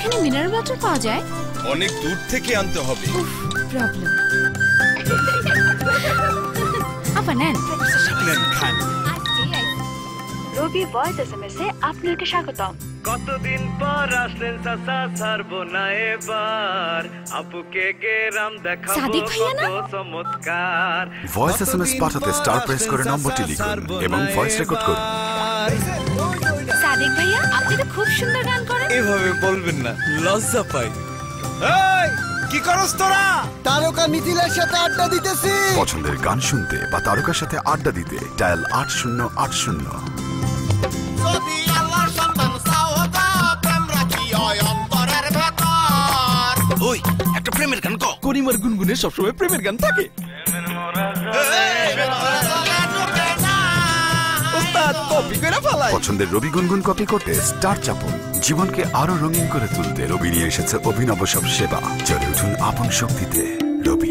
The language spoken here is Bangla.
এখানে মিনারেল ওয়াটার পাওয়া যায়? অনেক দূর থেকে আনতে হবে। প্রবলেম। আপা নেন। নেন খান। রবি ভয়েস এসএমএস এ আপনাকে স্বাগতম। কতদিন পর আসলেন চাচা, ছাড়বো না এবার আপুকে গেরাম দেখাবো সাদিক ভাইয়া না? কত চমৎকার। ভয়েস এসএমএস পাঠাতে স্টার প্রেস করে নম্বরটি লিখুন এবং ভয়েস রেকর্ড করুন। সাদিক ভাইয়া আপনি তো খুব সুন্দর গান করেন। এভাবে বলবেন না, লজ্জা পাই। এই কি করছ তোরা? তারকা মিথিলের সাথে আড্ডা দিতেছি। পছন্দের গান শুনতে বা তারকার সাথে আড্ডা দিতে ডায়াল 8080। যদি আল্লাহর সন্তান চাও তা প্রেম রাখি অন্তরের ভেতর। ওই একটা প্রেমের গান কও। করিমার গুনগুনে সবসময় প্রেমের গান থাকে। ওস্তাদ কপি করে ফেলাই। পছন্দের রবি গুনগুন কপি করতে স্টার চাপুন। জীবনকে আরো রঙিন করে তুলতে রবি নিয়ে এসেছে অভিনব সব সেবা। চলে উঠুন আপন শক্তিতে রবি।